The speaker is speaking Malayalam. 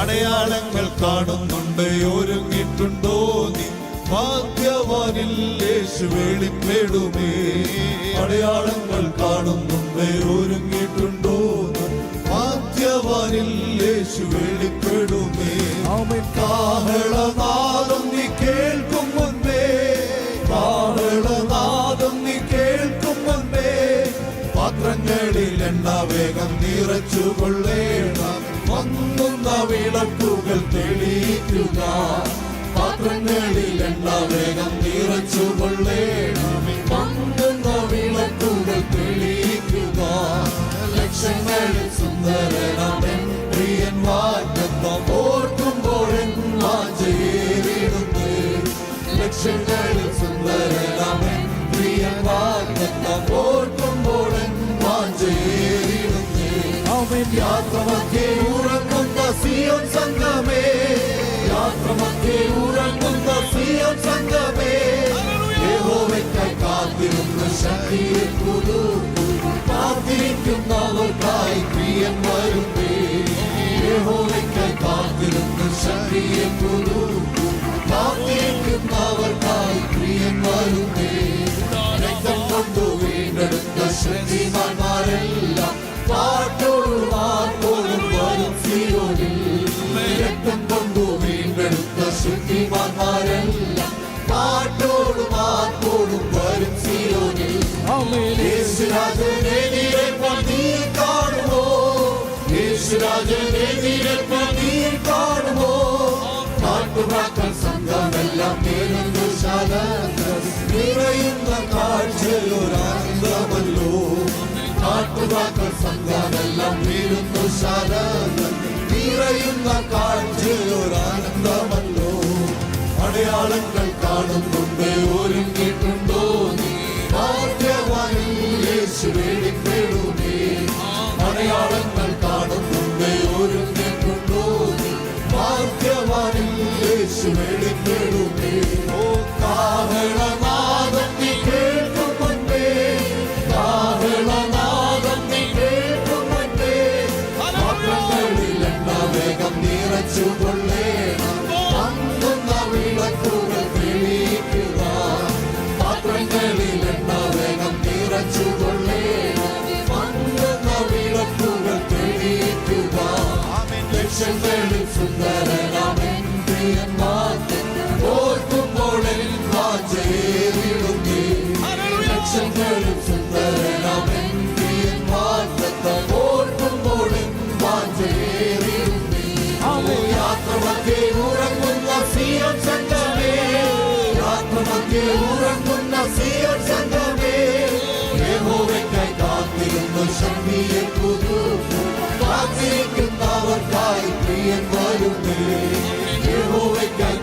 അടയാളങ്ങൾ കാണുന്നുണ്ട്. ഒരുങ്ങിയിട്ടുണ്ടോ നീ? ഭാഗ്യവാനിൽ യേശു വെളിപ്പെടുമേ. അടയാളങ്ങൾ കാണുന്നുണ്ട്. ഒരുങ്ങിയിട്ടുണ്ടോ നീ? ഭാഗ്യവാനിൽ യേശു വെളിപ്പെടുമേ. കാഹളനാദം നീ കേൾക്കും മുൻപേ, കാഹളനാദം നീ കേൾക്കും മുൻപേ, പാത്രങ്ങളിൽ എണ്ണ വേഗം നിറച്ചുകൊള്ളേണം. മങ്ങുന്ന വിളക്കുകൾ തെളിയിക്കുക, പാത്രങ്ങളിൽ എണ്ണ വേഗം നിറച്ചുകൊള്ളേണം. മങ്ങുന്ന വിളക്കുകൾ തെളിയിക്കുക. ലക്ഷങ്ങളിൽ സുന്ദരനാമൻ പ്രിയൻ വാഗ്ദത്തം ഓർക്കുമ്പോഴെൻ വാഞ്ചയേറിടുന്നു. ലക്ഷങ്ങളിൽ സുന്ദരനാമൻ പ്രിയൻ വാഗ്ദത്തം ഓർക്കുമ്പോഴെൻ വാഞ്ചയേറിടുന്നു. യാത്രമധ്യേ ഉറങ്ങുന്ന സിയോൻ സംഘമേ, യാത്രമധ്യേ ഉറങ്ങുന്ന സിയോൻ സംഘമേ, യഹോവയ്ക്കായി കാത്തിരുന്ന് ശക്തിയെ പുതുക്കും. കാത്തിരിക്കുന്നവർക്കായി പ്രിയൻ വരുന്നേ. യഹോവയ്ക്കായി കാത്തിരുന്ന് ശക്തിയെ പുതുക്കും. കാത്തിരിക്കുന്നവർക്കായി പ്രിയൻ വരുന്നേ. രക്തം കൊണ്ടു വീണ്ടെടുത്ത ശക്തിമാന്മാരെല്ലാം പാട്ടോടും ആർപ്പോടും വരും സിയോനിൽ. രക്തം കൊണ്ടു വീണ്ടെടുത്ത ശക്തിമാന്മാരെല്ലാം പാട്ടോടും ആർപ്പോടും വരും സിയോനിൽ. യേശുരാജനെ നിരപ്പാൻ നീ കാണുമോ? യേശുരാജനെ നിരപ്പാൻ നീ കാണുമോ? നാട്ടുകാക്കൾ സംഘമെല്ലാം നേരുന്നു ശാലങ്ങൾ നിറയുന്ന കാഴ്ചയൊരാനന്ദമല്ലോ. നാട്ടുകാക്കൾ സംഘമെല്ലാം നേരുന്നു ശാലങ്ങൾ നിറയുന്ന കാഴ്ചയൊരാനന്ദമല്ലോ. അടയാളങ്ങൾ കാണുന്നുണ്ട്. ഒരുങ്ങിയിട്ടുണ്ടോ നീ? ഭാഗ്യവാനിൽ യേശു വെളിപ്പെടുമേ. അടയാളങ്ങൾ കാണുന്നുണ്ട്. ഒരുങ്ങിയിട്ടുണ്ടോ നീ? ഭാഗ്യവാനിൽ യേശു വെളിപ്പെടുമേ. ഓ കാഹളനാദം നീ കേൾക്കും മുൻപേ, കാഹളനാദം നീ കേൾക്കും മുൻപേ, പാത്രങ്ങളിൽ എണ്ണ വേഗം നിറച്ചുകൊള്ളേണം. മങ്ങുന്ന വിളക്കുകൾ തെളിയിക്കുക, പാത്രങ്ങളിൽ എണ്ണ വേഗം നിറച്ചുകൊള്ളേണം. മങ്ങുന്ന വിളക്കുകൾ തെളിയിക്കുക. ലക്ഷങ്ങളിൽ സുന്ദരനാമൻ പ്രിയൻ വാഗ്ദത്തം ഓർക്കുമ്പോൾ എൻ വാഞ്ചയേറിടുന്നേ. ലക്ഷങ്ങളിൽ സുന്ദരനാമൻ പ്രിയൻ വാഗ്ദത്തം ഓർക്കുമ്പോൾ എൻ വാഞ്ചയേറിടുന്നേ. യാത്രമധ്യേ ഉറങ്ങുന്ന സിയോൻ സംഘമേ, യാത്രമധ്യേ ഉറങ്ങുന്ന സിയോൻ സംഘമേ, യഹോവയ്ക്കായി കാത്തിരുന്നു ശക്തിയെ പുതുക്കും. കാത്തിരിക്കുന്നവർക്കായി പ്രിയൻ വരുന്നേ. യഹോവയ്ക്കായി